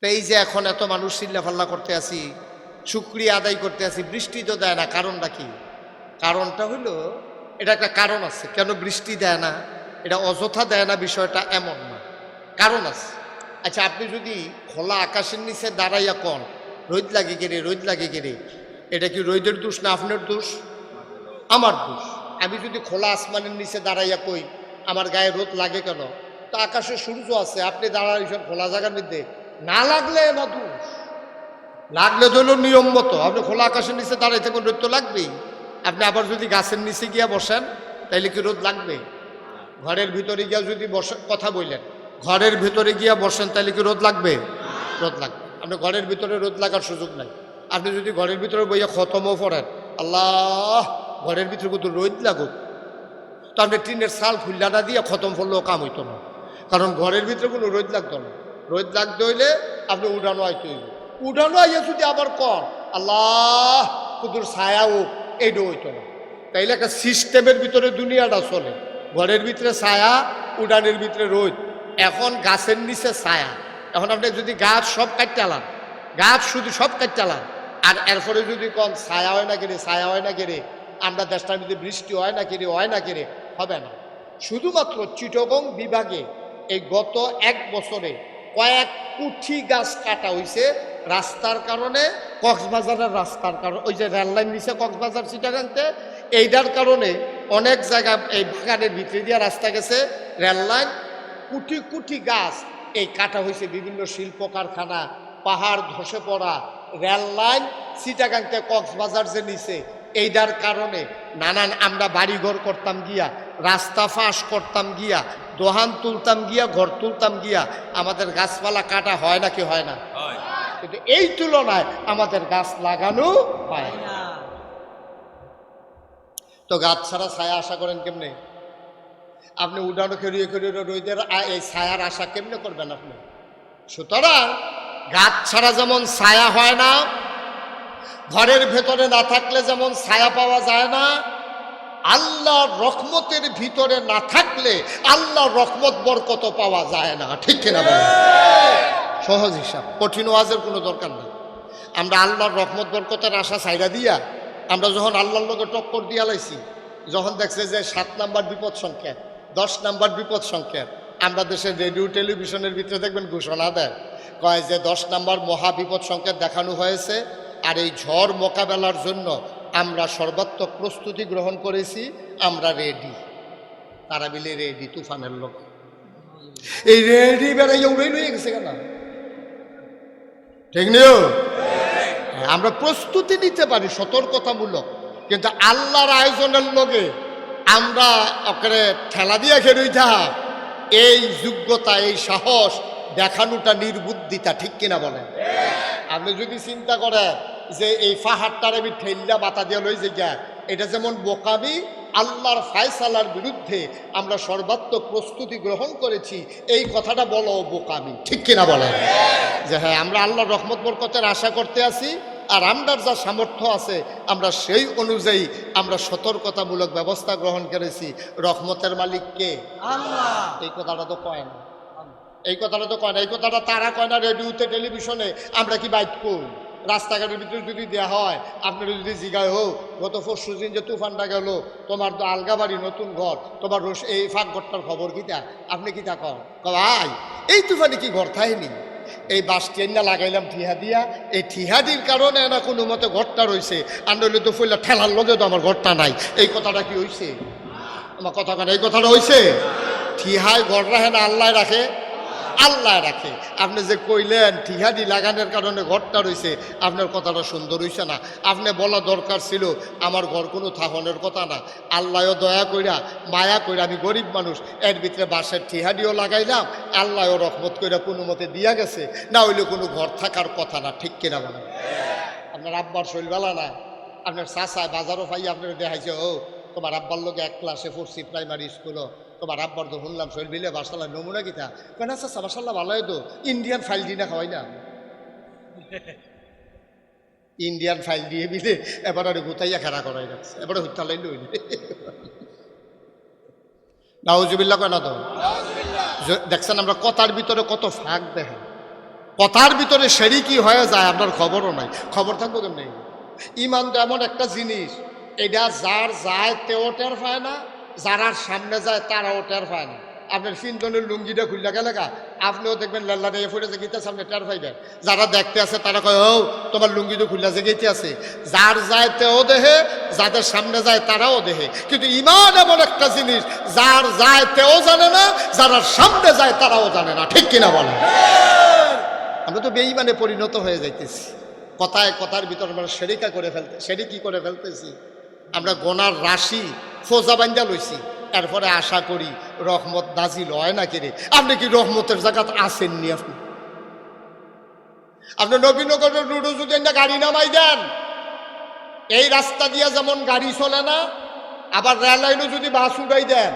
তো এই যে এখন এত মানুষ চিল্লাফাল্লা করতে আসি, শুকরিয়া আদায় করতে আসি, বৃষ্টি তো দেয় না, কারণটা কি? কারণটা হলো, এটা একটা কারণ আছে কেন বৃষ্টি দেয় না। এটা অযথা দেয় না বিষয়টা এমন না, কারণ আছে। আচ্ছা, আপনি যদি খোলা আকাশের নিচে দাঁড়াইয়া কন রোদ লাগে গেরে, রোদ লাগে গেরে, এটা কি রোদের দোষ না আপনার দোষ? আমার দোষ। আমি যদি খোলা আসমানের নিচে দাঁড়াইয়া কই আমার গায়ে রোদ লাগে কেন, তো আকাশে সূর্য আছে, আপনি দাঁড়াইছেন খোলা জায়গার মধ্যে, না লাগলে না দোষ, লাগলে তো হলো নিয়ম মতো। আপনি খোলা আকাশের নিচে দাঁড়াই থাকুন, রোদ তো লাগবেই। আপনি আবার যদি গাছের নিচে গিয়া বসেন তাইলে কি রোদ লাগবে? ঘরের ভিতরে গিয়া যদি বসেন, কথা বললেন, ঘরের ভিতরে গিয়া বসেন তাহলে কি রোদ লাগবে? রোদ লাগবে। আপনি ঘরের ভিতরে রোদ লাগার সুযোগ নাই। আপনি যদি ঘরের ভিতরে বইয়া খতমও পড়েন, আল্লাহ ঘরের ভিতরে কিন্তু রোদ লাগুক, তো আপনি টিনের সাল খুল্লাটা দিয়ে খতম পড়লেও কাম হইতো না, কারণ ঘরের ভিতরে কোনো রোদ লাগতো না। রোদ লাগতে হইলে আপনি উড়ানো আইতে হইব। উড়ানো আইয়া যদি আবার কর আল্লাহ কুদুর ছায়া হোক, এইটা হইতো না। তাইলে একটা সিস্টেমের ভিতরে দুনিয়াটা চলে, ঘরের ভিতরে ছায়া, উড়ানের ভিতরে রোদ। এখন গাছের নিচে ছায়া, এখন আপনি যদি গাছ সব কাটতে আলান, গাছ শুধু সব কাটতে আলান, আর এরপরে যদি কম ছায়া হয় না কেড়ে, ছায়া হয় না কেড়ে, আমরা দেশটার মধ্যে বৃষ্টি হয় না কেড়ে, হয় না কেড়ে, হবে না। শুধুমাত্র চিটাগং বিভাগে এই গত 1 বছরে কয়েক কোটি গাছ কাটা হয়েছে রাস্তার কারণে, কক্সবাজারের রাস্তার কারণে, ওই যে রেললাইন নিচে কক্সবাজার চিটাগাংতে, এইটার কারণে অনেক জায়গা এই বাগানের ভিতরে দিয়ে রাস্তা গেছে, রেললাইন, কোটি কোটি গাছ এই কাটা হয়েছে। বিভিন্ন শিল্প কারখানা, পাহাড় ধসে পড়া, রেললাইন চিটাগাংতে কক্সবাজার যে নিচে, এইটার কারণে নানান আমরা বাড়িঘর করতাম গিয়া, রাস্তা ফাঁস করতাম গিয়া, দোহান তুলতাম গিয়া, ঘর তুলতাম গিয়া, আমাদের গাছপালা কাটা হয় নাকি হয় না? কিন্তু এই তুলনায় আমাদের গাছ লাগানো হয় না। তো গাছ ছাড়া ছায়া আশা করেন কেমনে? আপনি উডানো খেরিয়ে খেরিয়ে রোদের এই ছায়ার আশা কেমনে করবেন আপনি? সুতরাং গাছ ছাড়া যেমন ছায়া হয় না, ঘরের ভেতরে না থাকলে যেমন ছায়া পাওয়া যায় না, আল্লাহর রহমতের ভিতরে না থাকলে আল্লাহর রহমত বরকত পাওয়া যায় না। ঠিক কিনা বলেন? সহজ হিসাব, কঠিন ওয়াজের কোনো দরকার নেই। আমরা আল্লাহর রহমত বরকতের আশা ছাইরা দিয়া, আমরা যখন আল্লাহর লোকে টক্কর দিয়া লাইছি, যখন দেখছে যে 7 নাম্বার বিপদ সংকেত, 10 নাম্বার বিপদ সংকেত, আমরা দেশের রেডিও টেলিভিশনের ভিতরে দেখবেন ঘোষণা দেয়, কয় যে 10 নাম্বার মহা বিপদ সংকেত দেখানো হয়েছে, আর এই ঝড় মোকাবেলার জন্য আমরা সর্বাত্মক প্রস্তুতি গ্রহণ করেছি, আমরা রেডি। তারা মিলে রেডি, তুফানের লোক এই রেডি বেড়াইয়া উড়ে নিয়ে গেছে কেন? ঠিক নিও, আমরা প্রস্তুতি নিতে পারি সতর্কতামূলক, কিন্তু আল্লাহর আয়োজনের লগে আমরা ওকে ঠেলা দিয়ে খেলুই থাকা, এই যোগ্যতা, এই সাহস দেখানোটা নির্বুদ্ধিতা। ঠিক কিনা বলেন? আপনি যদি চিন্তা করেন যে এই পাহাড়টার আমি ঠেল্লা বাতা দিয়ে লই যে গা, এটা যেমন বোকামি, আল্লাহর ফায়সালার বিরুদ্ধে আমরা সর্বাত্মক প্রস্তুতি গ্রহণ করেছি, এই কথাটা বলো বোকামি। ঠিক কিনা বলেন? যে হ্যাঁ, আমরা আল্লাহর রহমত বরকতের আশা করতে আছি, আর আমরার যা সামর্থ্য আছে আমরা সেই অনুযায়ী আমরা সতর্কতামূলক ব্যবস্থা গ্রহণ করেছি। রহমতের মালিক কে? আল্লাহ। এই কথাটা তো কয় না, এই কথাটা তো কয় না, এই কথাটা তারা কয় না রেডিওতে টেলিভিশনে। আমরা কি বাইক কই? রাস্তাঘাটের ভিতরে যদি দেওয়া হয়, আপনারা যদি জিগায় হোক গত 4 দিন যে তুফানটা গেল, তোমার তো আলগা বাড়ি, নতুন ঘর, তোমার এই ফাঁক ঘরটার খবর কিতা? আপনি কিতা কন? ভাই এই তুফানে কি ঘর থাইনি, এই বাস ট্রেনটা লাগাইলাম ঠিহা দিয়া, এই ঠিহাদির কারণে না কোনো মতে ঘরটা রয়েছে, আর নইলে তো ফইলা ঠেলার লগে তো আমার ঘরটা নাই। এই কথাটা কি হয়েছে? আমার কথা কেন, এই কথাটা হয়েছে? ঠিহায় ঘর রাখে না আল্লাহ রাখে? আল্লাহ রাখে। আপনি যে কইলেন ঠিহাদি লাগানোর কারণে ঘরটা রয়েছে, আপনার কথাটা সুন্দর হইছে না। আপনি বলা দরকার ছিল আমার ঘর কোনো থাহনের কথা না, আল্লাহও দয়া কইরা মায়া কইরা, আমি গরিব মানুষ, এর ভিতরে বাসের ঠিহাদিও লাগাইলাম, আল্লাহও রহমত কইরা কোনো মতে দিয়া গেছে, না হইলে কোনো ঘর থাকার কথা না। ঠিক কিনা বলেন? আপনার আব্বার শৈলবেলা না, আপনার চাচায় বাজারও পাই আপনার দেখাইছে, ও তোমার আব্বার লোকে 1 ক্লাসে পড়ছি প্রাইমারি স্কুলও, তোমার আব্বার তো শুনলাম শৈল বিলে বাসাল্লা নমুনা কিতা কেন? আচ্ছা বাসাল্লাহ ভালো তো, ইন্ডিয়ান ফাইল দিয়ে না খাওয়াই না, ইন্ডিয়ান ফাইল দিয়ে বিলে এবার গোতাইয়া খেলা করাই রাখছে, এবারে হত্যা লাইল নাউজুবিল্লাহ কয় না তো? দেখছেন আমরা কথার ভিতরে কত ফাঁক দেখেন, কথার ভিতরে সেরি হয়ে যায় আপনার খবরও নাই, খবর থাকবো কেমনি? ইমান তো এমন একটা জিনিস, এটা যার যায় তেও টের পায় না, যারার সামনে যায় তারাও টের পায় না। আপনার তিনজনের লুঙ্গিটা খুললে গেলে আপনিও দেখবেন লাল্লা নিয়ে ফুটে জেগিতে সামনে টের পাইবেন। যারা দেখতে আছে তারা কয় ও তোমার লুঙ্গি তো খুললা জেগেতে আছে। যার যায় তেও দেহে, যাদের সামনে যায় তারাও দেহে। কিন্তু ইমান এমন একটা জিনিস, যার যায় তেও জানে না, যারা সামনে যায় তারাও জানে না। ঠিক কিনা বলেন? আমরা তো বেঈমানে পরিণত হয়ে যাইতেছি, কথায় কথার ভিতর আমরা সেরিকি করে ফেলতেছি। আমরা গোনার রাশি ফোজা বান্ধা লইছি, এরপরে আশা করি রহমত নাজিল হয় না কিরে। আপনি কি রহমতের জায়গাত আসেননি? আপনি নবীনগরের রোডে যদি একটা গাড়ি নামাই দেন, এই রাস্তা দিয়ে যেমন গাড়ি চলে না, আবার রেল লাইনও যদি বাস উড়াই দেন,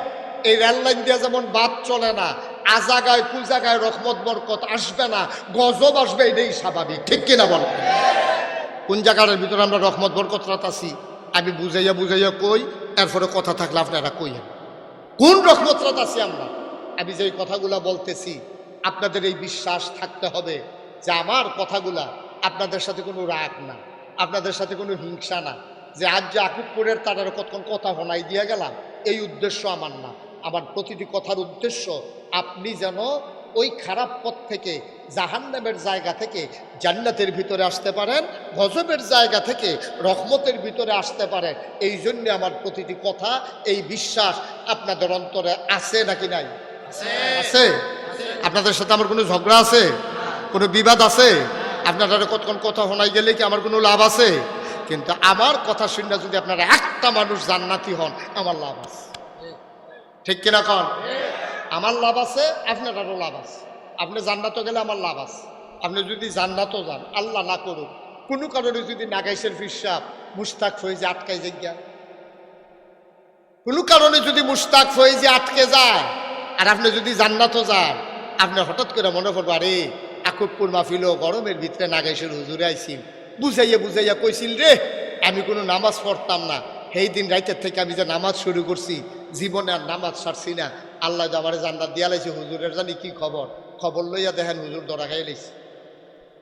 এই রেল লাইন দিয়ে যেমন বাস চলে না, আজাগায় কুজাগায় রহমত বরকত আসবে না, গজব আসবে, এটাই স্বাভাবিক। ঠিক কিনা বল? কোন জায়গার ভিতরে আমরা রহমত বরকত রাতাছি আমি বুঝাইয়া কই, এরপরে কথা থাকলে আপনারা কইয়েন কোন রহমত রাতাছি আমরা। আমি যে কথাগুলা বলতেছি আপনাদের এই বিশ্বাস থাকতে হবে যে আমার কথাগুলা আপনাদের সাথে কোনো রাগ না, আপনাদের সাথে কোনো হিংসা না, যে আজ যে আকুবপুরের তাদের কতক্ষণ কথা শোনাই দিয়ে গেলাম, এই উদ্দেশ্য আমার না। আমার প্রতিটি কথার উদ্দেশ্য আপনি যেন ওই খারাপ পথ থেকে, জাহান্নামের জায়গা থেকে জান্নাতের ভিতরে আসতে পারেন, গজবের জায়গা থেকে রহমতের ভিতরে আসতে পারেন। এই জন্য আমার প্রতিটি কথা, এই বিশ্বাস আপনাদের অন্তরে আছে নাকি নাই? আছে। আপনাদের সাথে আমার কোনো ঝগড়া আছে? কোনো বিবাদ আছে? আপনারা কতক্ষণ কথা শোনাই গেলে কি আমার কোনো লাভ আছে? কিন্তু আমার কথা শুনে যদি আপনারা একটা মানুষ জান্নাতি হন, আমার লাভ আছে। ঠিক কিনা কন? আমার লাভ আছে, আপনারও লাভ আছে। আপনি জান্নাতও গেলে আমার লাভ আছে। আপনি যদি জান্নাতও যান, আল্লাহ না করুক, কোনো কারণে যদি নাগাইশের ফিরসাব মুস্তাক ফয়েজে আটকাই যাইয়া, কোনো কারণে যদি মুস্তাক ফয়েজে আটকে যায়, আর আপনি যদি জান্নাতও যান, আপনি হঠাৎ করে মনে করবো আরে আকুবপুর মাহফিল গরমের ভিতরে নাগাইশের হুজুরে আইছিল, বুঝাইয়া কইছিল রে আমি কোনো নামাজ পড়তাম না, সেই দিন রাইতের থেকে আমি যে নামাজ শুরু করছি, জীবনে আর নামাজ ছাড়ছি না, আল্লাহ যে আমার জান্নাত দিয়া লাইছে। হুজুরের জানি কি খবর লইয়া দেখেন হুজুর ধরা খাই লাইছে,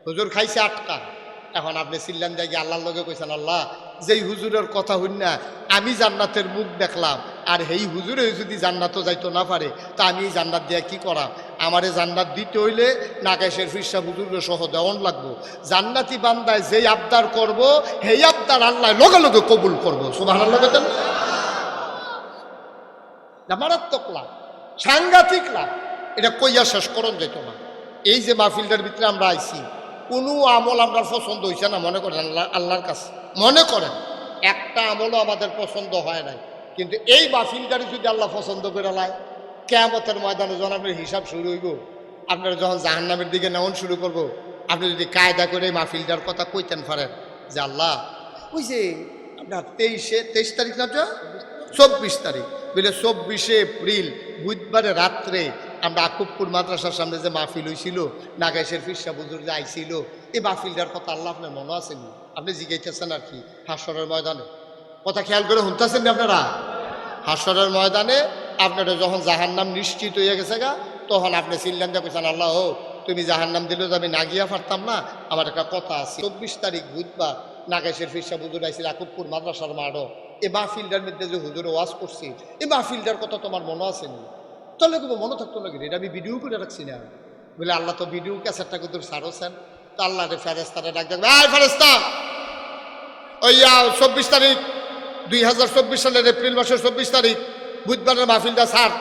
হুজুর খাইছে আটকা। এখন আপনি চিল্লান যাই আল্লাহর লগে কইছেন আল্লাহ যেই হুজুরের কথা হইন না আমি জান্নাতের মুখ দেখলাম, আর এই হুজুরে যদি জান্নাতও যাইতো না পারে, তা আমি এই জান্নাত দিয়া কি করা? আমারে জান্নাত দিতে হইলে নাগাইশের ফিরসা হুজুরের সহ দেওয়ান লাগবো। জান্নাতি বান্দায় যেই আবদার করব, সেই আবদার আল্লাহ লগে লগে কবুল করবো। সুবহানাল্লাহ বলেন। মারাত্মক লাভ, সাংঘাতিক লাভ, এটা কইয়া শেষ করন যেত না। এই যে মাহফিলটার ভিতরে আমরা আইছি, কোনো আমল আমরা পছন্দ হয়েছে না মনে করেন আল্লাহর কাছে, মনে করেন একটা আমলও আমাদের পছন্দ হয় নাই, কিন্তু এই মাহফিলটারই যদি আল্লাহ পছন্দ করে লাই, কিয়ামতের ময়দানে যখন আপনার হিসাব শুরু হইব, আপনারা যখন জাহান্নামের দিকে নেওয়ান শুরু করব, আপনি যদি কায়দা করে মাহফিলটার কথা কইতেন পারেন যে আল্লাহ ওই যে আপনার 23 তারিখ না, 24 তারিখ বলে 24শে এপ্রিল বুধবারে রাত্রে আমরা আকুবপুর মাদ্রাসার সামনে যে মাহফিল হয়েছিল, নাগাইশের ফিরসা হুজুর যে আইছিল, এই মাহফিলটার কথা আল্লাহ আপনার মনে আসেনি? আপনি জিজ্ঞাসেন আর কি হাসরের ময়দানে, কথা খেয়াল করে শুনতেছেন আপনারা? হাসরের ময়দানে আপনারা যখন জাহান্নাম নিশ্চিত হয়ে গেছে গা, তখন আপনি চিল্লান দিয়ে কইছেন আল্লাহ তুমি জাহান্নাম দিলেও তো আমি না গিয়া পারতাম না, আমার একটা কথা আছে। 24 তারিখ বুধবার নাগাইশের ফিরসা হুজুর আইছিল আকুবপুর মাদ্রাসার মাঠও, এই মাহফিলটার মধ্যে যে হুজুর ওয়াজ করছি, এই মাহফিলটার কথা তোমার মনে আসেনি? তাহলে কিন্তু মনে থাকতো না, এটা আমি ভিডিও করে রাখছি না বলে আল্লাহ তো ভিডিও ক্যাসেটটা কিন্তু ছাড়ছেন। তো আল্লাহ রে ফেরেস্তারে ডাক দেবে, এই ফেরেস্তা ওই 24 তারিখ 2024 সালের এপ্রিল মাসের 24 তারিখ বুধবারের মাহফিলটা ছাড়।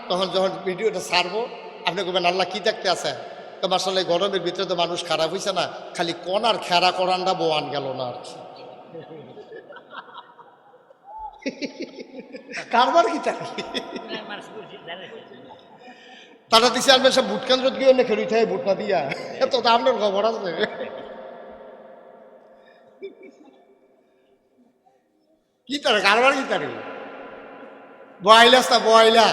তখন যখন ভিডিওটা ছাড়বো আপনি বলবেন আল্লাহ কি দেখতে আছে? তো আসলে গরমের ভিতরে তো মানুষ খারাপ হয়েছে না, খালি কনার খেরা করানটা বোয়ান গেল না আর কি। কারবার কি তারা দিছে আনবেন সব ভোট কেন্দ্র গিয়ে অনেক খেলুই থাকে ভোট না দিয়া, এত আপনার খবর আছে? কি তারে কারবার কি তারে বয়াইলাস না বয়াইলা,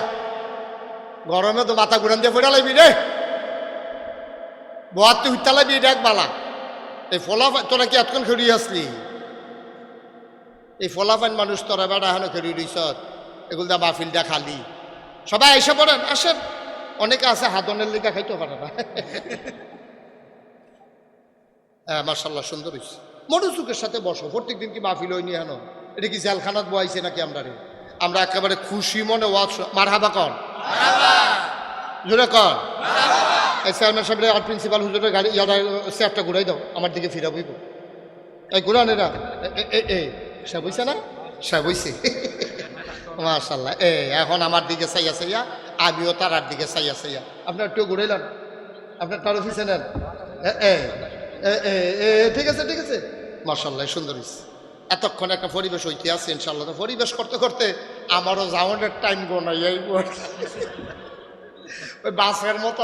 গরমে তো মাথা ঘুরান দিয়ে ফেরা লাগবি রে, বয়ার তুই হুত্তা লাগবি এটা এক বালা। এই ফলাফান তোরা কি এতক্ষণ খেলিয়ে আসলি? এই ফলাফান মানুষ তোরা বেড়া এখনো খেলিয়ে দিস, এগুলো দা মাহফিলটা খালি। সবাই এসে পড়েন, আসেন। অনেকে আছে হাদনের লিগা খাইতে পারে না, মার্শাল্লাহ সুন্দর হয়েছে। মনোযোগের সাথে বসো। প্রত্যেক দিন কি মাহফিল হয়নি হেন? এটা কি জেলখানাত বয়াইছে নাকি আমরা রে? আমরা একেবারে খুশি মনে ওয়াজ মারহাবা কর, জোরে কর। এই চেয়ারম্যান সাহেব আর প্রিন্সিপাল হুজুরের গাড়ি ইয়ারা চেয়ারটা ঘুরাই দাও, আমার দিকে ফিরা বইব। এই ঘুরান এরা সে বইছে না? সে বইছে মাশাল্লাহ। এখন আমার দিকে চাইয়া চাইয়া, আমিও তারার দিকে চাইয়া চাইয়া। আপনার একটু ঘুরাইলেন, আপনার তার অফিসে নেন। ঠিক আছে ঠিক আছে, মাশাল্লাহ সুন্দর হয়েছে। এতক্ষণ একটা পরিবেশ হইতে আছে ইনশাল্লাহ। তো পরিবেশ করতে করতে আমারও যাওয়ানোর টাইম গোনাই ওই বাসের মতো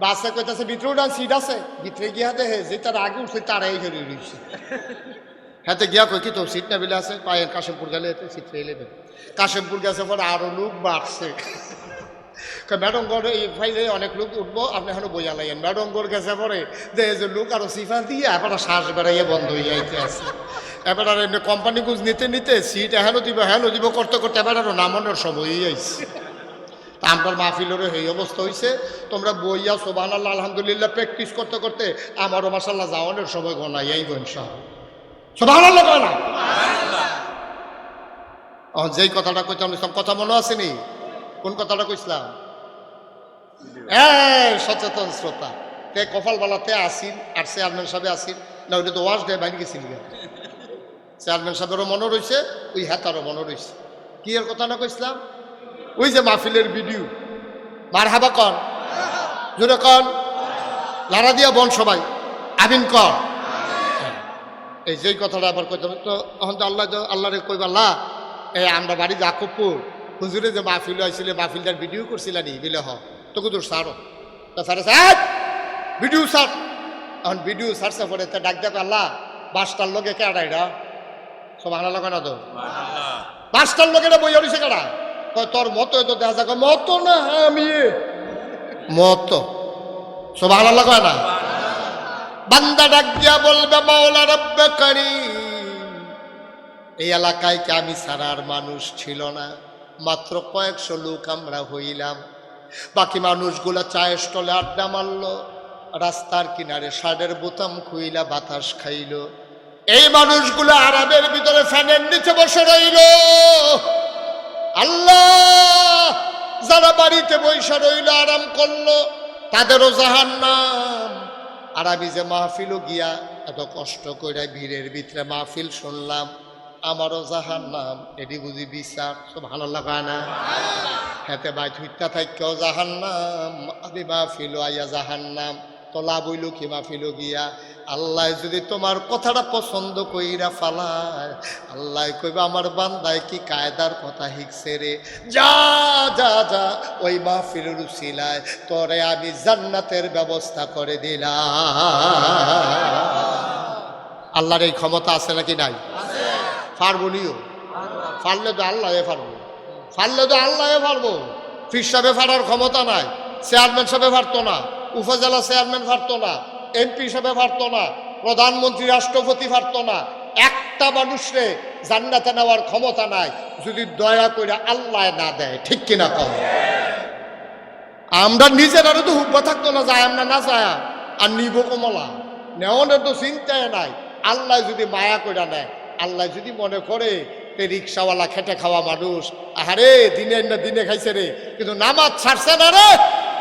বাসে কইতাছে ভিতরে উঠান সিট আছে, ভিতরে গিয়া দেখে যে তার আগে উঠছে তারাই ঘেরে রয়েছে। হাতে গিয়া কই কি তোর সিট না বিলে আছে? পায়ের কাশিমপুর গেলে সিট ফেলে দেবে। কাশিমপুর গেছে পরে আরো লোক বাড়ছে। ম্যাডম গড় এই ফাইলে অনেক লোক উঠবো, আপনি এখনো বইয়া লাইন। ম্যাডম গড় গেছে পরে যে লোক আরো সিফা দিয়ে এবার শ্বাস বেড়াইয়ে বন্ধ হয়ে যাইতে আছে। এবার আর এমনি কোম্পানি গুজ নিতে নিতে সিট এহেনো দিব করতে করতে এবার আরো নামানোর সময়ই আইছে। আমার মাহফিলেরও এই অবস্থা হয়েছে। তোমরা বইয়া সুবহানাল্লাহ আলহামদুলিল্লাহ প্র্যাকটিস করতে করতে আমারও মাশাআল্লাহ যাওয়ানোর সময় গনাই আইব ইনশাআল্লাহ। সুবহানাল্লাহ কয় না? যেই কথাটা কইতাম কথা মনে আসেনি? কোন কথাটা কইছিলাম? সচেতন শ্রোতা তে কপাল বালাতে আসিল আর চেয়ারম্যান সাহেব আসিল না, ওইটা তো ওয়াশ দেয় বাইরে গেছিল। চেয়ারম্যান সাহেবেরও মনে রয়েছে, ওই হাতারও মনে রয়েছে। কি এর কথা না কইছিলাম? ওই যে মাহফিলের ভিডিও। মারহাবা কন, জোরে কন, লারা দিয়া বন সবাই আমিন কর। এই যেই কথাটা আবার কইতে তো এখন তো আল্লাহরে কইবা আল্লাহ আমরা বাড়ি জাকবপুর হুজুরে যে মাহফিল হয়েছিল মাহফিলটার ভিডিও করছিলাম নি বিলে তোকে তোর সারো তো সারে স্যার ভিডিও সার। এখন ভিডিও সারছে পরে তা ডাক দেখো আল্লাহ বাসটার লোকে কে আড়াইরা সব আনা লাগানো তো বাসটার লোকেরা বই হরিছে কারা তোর মতো তো দেখা যাক মতো না আমি মতো সব আনা লাগায় না। বান্দা ডাক দিয়া বলবে মাওলা রব্বে কারীম, এই এলাকায় কি আমি ছাড়ার মানুষ ছিল না? মাত্র কয়েকশো লোক আমরা হইলাম। বাকি মানুষগুলা চায়ের স্টলে আড্ডা মারলো, রাস্তার কিনারে শার্টের বোতাম খুইলা বাতাস খাইল। এই মানুষগুলো আরামের ভিতরে ফ্যানের নিচে বসে রইল। আল্লাহ, যারা বাড়িতে বসে রইল আরাম করলো তাদেরও জাহান্নাম। আর আমি যে মাহফিলও গিয়া এত কষ্ট করে ভিড়ের ভিতরে মাহফিল শুনলাম, আমারও জাহান্নাম। এটি বুঝি বিচার? তো ভালো লাগায় না? হাতে বাইক হইতা থাকেও জাহান্নাম, আমি মাহফিল আইয়া জাহান্নাম। তো লাভ হইল কি মাহফিল গিয়া? আল্লাহ যদি তোমার কথাটা পছন্দ কইরা ফালায়, আল্লাহ কইবা আমার বান্দায় কি কায়দার কথা শিখছে রে, যা যা যা ওই মাহফিলের উসিলায় তোরে আমি জান্নাতের ব্যবস্থা করে দিলাম। আল্লাহর এই ক্ষমতা আছে নাকি নাই? পারবো নিও, পারলে তো আল্লাহ পারবো, পারলে তো আল্লাহ পারবো। ফির সাহেবে পারার ক্ষমতা নাই, চেয়ারম্যান সাহেবে পারতো না, উপজেলা চেয়ারম্যান পারতো না, এমপি হিসাবে পারতো না, প্রধানমন্ত্রী রাষ্ট্রপতি পারতো না। একটা মানুষরে জান্নাতে নেওয়ার ক্ষমতা নাই যদি দয়া করে আল্লাহ না দেয়। ঠিক কিনা কম? আমরা নিজেরারও তো হুব্বা থাকতো না, যায় আমরা না যায় আর নিব কমলা নেওয়ানোর তো চিন্তায় নাই। আল্লাহ যদি মায়া করে নেয়, আল্লাহ যদি মনে করে রিক্সাওয়ালা খেটে খাওয়া মানুষ, আরে দিনে না দিনে খাইছে রে কিন্তু নামাজ ছাড়ছে না রে,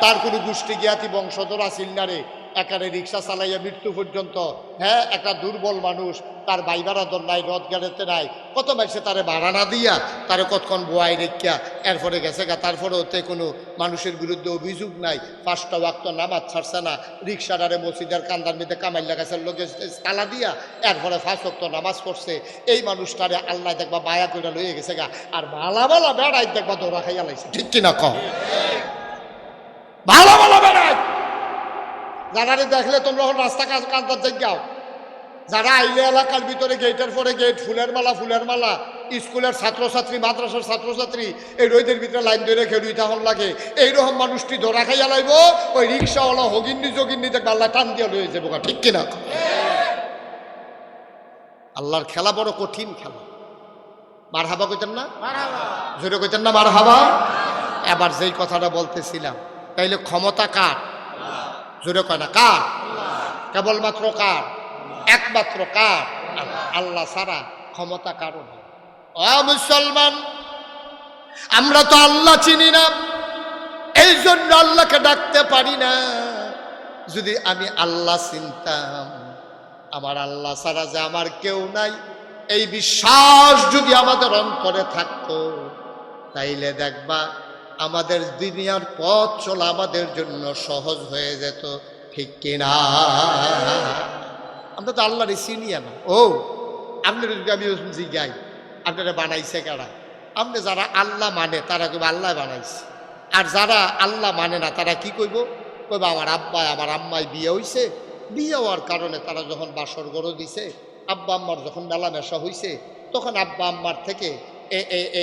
তার কোনো গোষ্ঠী জ্ঞাতি বংশধর আসিল না রে, একারে রিক্সা চালাইয়া মৃত্যু পর্যন্ত। হ্যাঁ, একটা দুর্বল মানুষ, তার ভাই বাড়াদর নাই, রথ গাড়িতে নাই, কত মাইছে তারে ভাড়া না দিয়া তারে কতক্ষণ বোয়াই রেখিয়া এরপরে গেছে গা। তারপরে ওতে কোনো মানুষের বিরুদ্ধে অভিযোগ নাই, 5টা ওয়াক্ত নামাজ ছাড়ছে না, রিক্সাটারে মসজিদের কান্দার মধ্যে কামাই লাগাছে লোকে তালা দিয়া, এরপরে 5 ওয়াক্ত নামাজ পড়ছে। এই মানুষটারে আল্লাহ দেখবা মায়া করে লইয়ে গেছে গা, আর ভালা ভালা বেড়াই দেখবা দৌড়া খাইয়া লাইছে। ঠিক কিনা কম? ভালো ভালো বেড়াই যারা দেখলে তোমরা রাস্তা কান্দার জায়গাও, যারা আইলে এলাকার ভিতরে গেটের পরে গেট, ফুলের মালা, স্কুলের ছাত্রছাত্রী, মাদ্রাসার ছাত্রছাত্রী এই রোদের ভিতরে লাইন ধরে খেলুই তখন লাগে, এইরকম মানুষটি ধরা খাইয়া লাইব, ওই রিক্সাওয়ালা হগিন্নি যোগিন্নি দেখবে আল্লাহ টান দিয়ে লয়ে যাবো। ঠিক কিনা? আল্লাহর খেলা বড় কঠিন খেলা। মার হাবা কইতেন না? জোরে কইতেন না মার হাবা? এবার যেই কথাটা বলতেছিলাম, তাইলে ক্ষমতা কার? জোরে কয় না কার? কেবলমাত্র কার? একমাত্র কার? আল্লাহ ছাড়া ক্ষমতা কারণ। ও মুসলমান, আমরা তো আল্লাহ চিনি না, এই জন্য আল্লাহকে ডাকতে পারি না। যদি আমি আল্লাহ চিনতাম, আমার আল্লাহ ছাড়া যে আমার কেউ নাই, এই বিশ্বাস যদি আমাদের অন্তরে থাকতো, তাইলে দেখবা আমাদের দুনিয়ার পথ চলা আমাদের জন্য সহজ হয়ে যেত। ঠিক কিনা? আমরা তো আল্লাহরে চিনি না। ও আপনারা যদি আমি জিজ্ঞাই আপনারা বানাইছে কারা? আপনি যারা আল্লাহ মানে তারা কইব আল্লাহ বানাইছে, আর যারা আল্লাহ মানে না তারা কি কইব? কইব আমার আব্বাই আমার আম্মাই বিয়ে হইছে, বিয়ে হওয়ার কারণে তারা যখন বাসর গড় দিছে, আব্বা আম্মার যখন মেলামেশা হইছে, তখন আব্বা আম্মার থেকে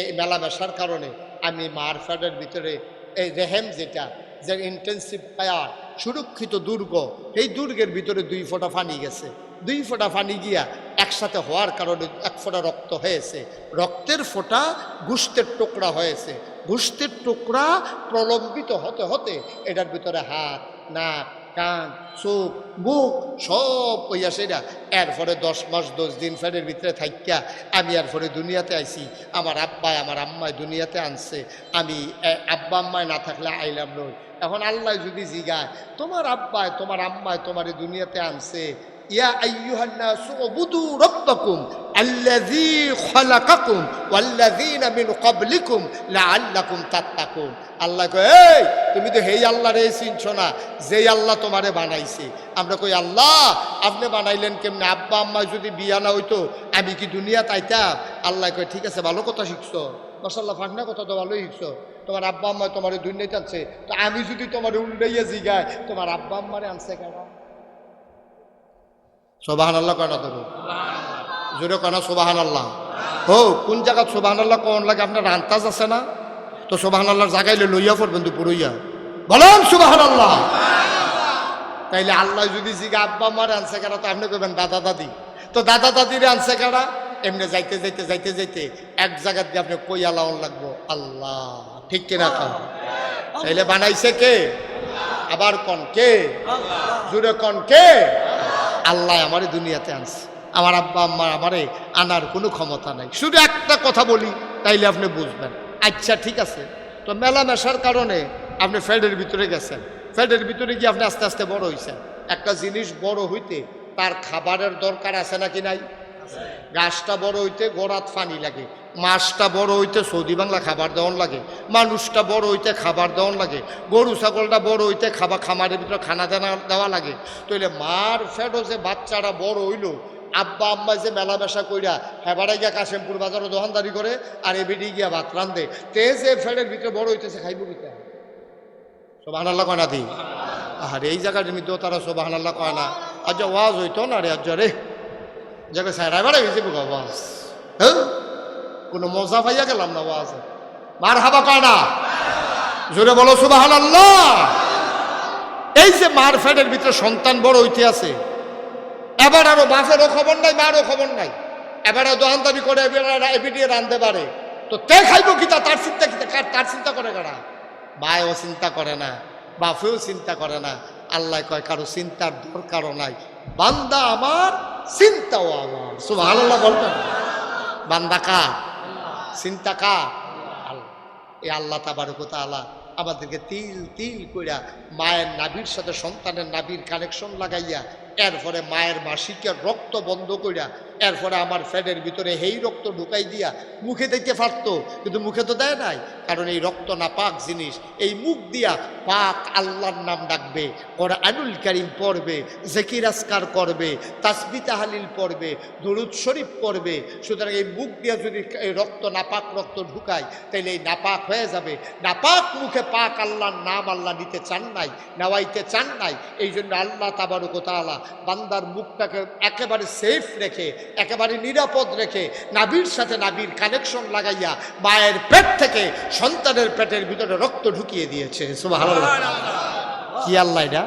এই মেলামেশার কারণে আমি মার ফ্যাডের ভিতরে এই রেহেম যেটা, যে ইন্টেন্সিভ ফায়ার, সুরক্ষিত দুর্গ, এই দুর্গের ভিতরে 2 ফোঁটা পানি গেছে। 2 ফোঁটা পানি গিয়া একসাথে হওয়ার কারণে 1 ফোঁটা রক্ত হয়েছে। রক্তের ফোঁটা গোশতের টুকরা হয়েছে। গোশতের টুকরা প্রলম্বিত হতে হতে এটার ভিতরে হাত, নাক, কান, চোখ, মুখ সব হইয়া সেটা। এরপরে 10 মাস 10 দিন ফ্যানের ভিতরে থাকিয়া আমি এরপরে দুনিয়াতে আইছি। আমার আব্বাই আমার আম্মায় দুনিয়াতে আনছে, আমি আব্বা আম্মায় না থাকলে আইলাম নই। এখন আল্লাহ যদি জিগায়, তোমার আব্বায় তোমার আম্মায় তোমার দুনিয়াতে আনছে, ইয়া আইয়ুহান নাসু উবুদু রাব্বাকুম আল্লাযী খালাকাকুম ওয়াল্লাযীনা মিন ক্বাবলিকুম লাআল্লাকুম তাত্তাকুন। আল্লাহ কয়, এই তুমি তো হেই আল্লাহরে চিনছো না, যেই আল্লাহ তোমারে বানাইছে। আমরা কই, আল্লাহ আপনি বানাইলেন কেমনে? আব্বা আম্মা যদি বিয়া না হইতো আমি কি দুনিয়াতে আইতাম? আল্লাহ কয়, ঠিক আছে, ভালো কথা শিখছো, মাশাআল্লাহ, ফাঁকনা কথা তো ভালোই শিখছো। তোমার আব্বা আম্মা তোমার দুনিয়াতে আনছে, তো আমি যদি তোমার উল্টাইয়া জিগায় তোমার আব্বা আম্মারে আনছে কেন? সুবহানাল্লাহ কয় না? ধরো জোরে কয় না সুবহানাল্লাহ? ও কোন জায়গা সুবহানাল্লাহ কোন লাগে? আপনার আন্তাজ আছে না? তো সুবহানাল্লাহর জায়গায় লইয়া পড়বেন দুপুরইয়া, বলেন সুবহানাল্লাহ। তাইলে আল্লাহ যদি জিগা আব্বা আম্মারে আনছে কেন, তো আপনি কইবেন দাদা দাদি। তো দাদা দাদিরে আনছে কেনা? এমনি যাইতে যাইতে যাইতে যাইতে এক জায়গা দিয়ে আপনি কই আল্লাহ লাগবো আল্লাহ। ঠিক কিনা? তাইলে বানাইছে কে? আবার কন কে? জুড়ে কন কে? আল্লাহ আমারে দুনিয়াতে আনছে, আমার আব্বা আম্মা আমারে আনার কোনো ক্ষমতা নাই। শুধু একটা কথা বলি তাইলে আপনি বুঝবেন। আচ্ছা ঠিক আছে, তো মেলামেশার কারণে আপনি ফ্যাডের ভিতরে গেছেন, ফ্যাডের ভিতরে গিয়ে আপনি আস্তে আস্তে বড় হয়েছেন। একটা জিনিস বড় হইতে তার খাবারের দরকার আছে নাকি নাই? গাছটা বড় হইতে গোড়াত পানি লাগে, মাছটা বড় হইতে সৌদি বাংলা খাবার দেওয়ান লাগে, মানুষটা বড় হইতে খাবার দেওয়ান লাগে, গরু ছাগলটা বড় হইতে খামারের ভিতরে খানা দেওয়া লাগে। তাইলে মার ফেডো যে বাচ্চারা বড় হইল, আব্বা আম্মা যে মেলামেশা কইরা হেবারে গিয়া কাশিমপুর বাজারে দোকানদারি করে আর এবিডি গিয়া ভাত রান্ধে, তে যে ফেডের ভিতরে বড় হইতেছে খাইব কিতা? সুবহানাল্লাহ কয় না দি? আর এই জায়গাটার মধ্যেও তারা সুবহানাল্লাহ কয় না। আচ্ছা ওয়াজ হইতো না রে, আচ্ছা রে জায়গায় সাইডাই বাড়াই হয়েছে বুকা ওয়াজ, হ্যাঁ কোনো মজা পাইয়া গেলাম না ওয়াজ। মারহাবা কয় না? জোরে বলো সুবহানাল্লাহ। এই যে মার ফেডের ভিতরে সন্তান বড় হইতে আছে, এবার আরো বাপেরও খবর নাই মারও খবর নাই, এবারে দোকানদারি করে এবিডিয়ে রান্ধতে পারে, তো তে খাইব কিতা? তার চিন্তা কিতা? তার চিন্তা করে কারা? মায়ও চিন্তা করে না, বাপেও চিন্তা করে না। আল্লাহ কয় কারো চিন্তার দরকারও নাই, বান্দা আমার চিন্তাও আমার। সুবহানাল্লাহ বলবেন? বান্দা কার? চিন্তা কার? আল্লাহ। এই আল্লাহ তাবারক ওয়া তাআলা আমাদেরকে তিল তিল কইরা মায়ের নাভির সাথে সন্তানের নাভির কানেকশন লাগাইয়া, এরপরে মায়ের মাসিকের রক্ত বন্ধ কইরা, এরপরে আমার ফ্যাটের ভিতরে এই রক্ত ঢুকাই দিয়া মুখে দিতে পারতো, কিন্তু মুখে তো দেয় নাই, কারণ এই রক্ত না পাক জিনিস। এই মুখ দিয়া পাক আল্লাহর নাম ডাকবে, কোরআনুল কারীম পড়বে, জিকির আজকার করবে, তাসবিহ তাহলিল পড়বে, দুরূদ শরীফ পড়বে। সুতরাং এই মুখ দিয়া যদি এই রক্ত নাপাক রক্ত ঢুকায়, তাইলে এই নাপাক হয়ে যাবে। নাপাক মুখে পাক আল্লাহর নাম আল্লাহ নিতে চান নাই, নেওয়াইতে চান নাই। এই জন্য আল্লাহ তাবারক ওয়া তাআলা বান্দার মুখটাকে একেবারে সেফ রেখে, একেবারে নিরাপদ রেখে, নাভির সাথে নাভির কানেকশন লাগাইয়া মায়ের পেট থেকে সন্তানের পেটের ভিতরে রক্ত ঢুকিয়ে দিয়েছে। সুবহানাল্লাহ। কি আল্লাহ এটা?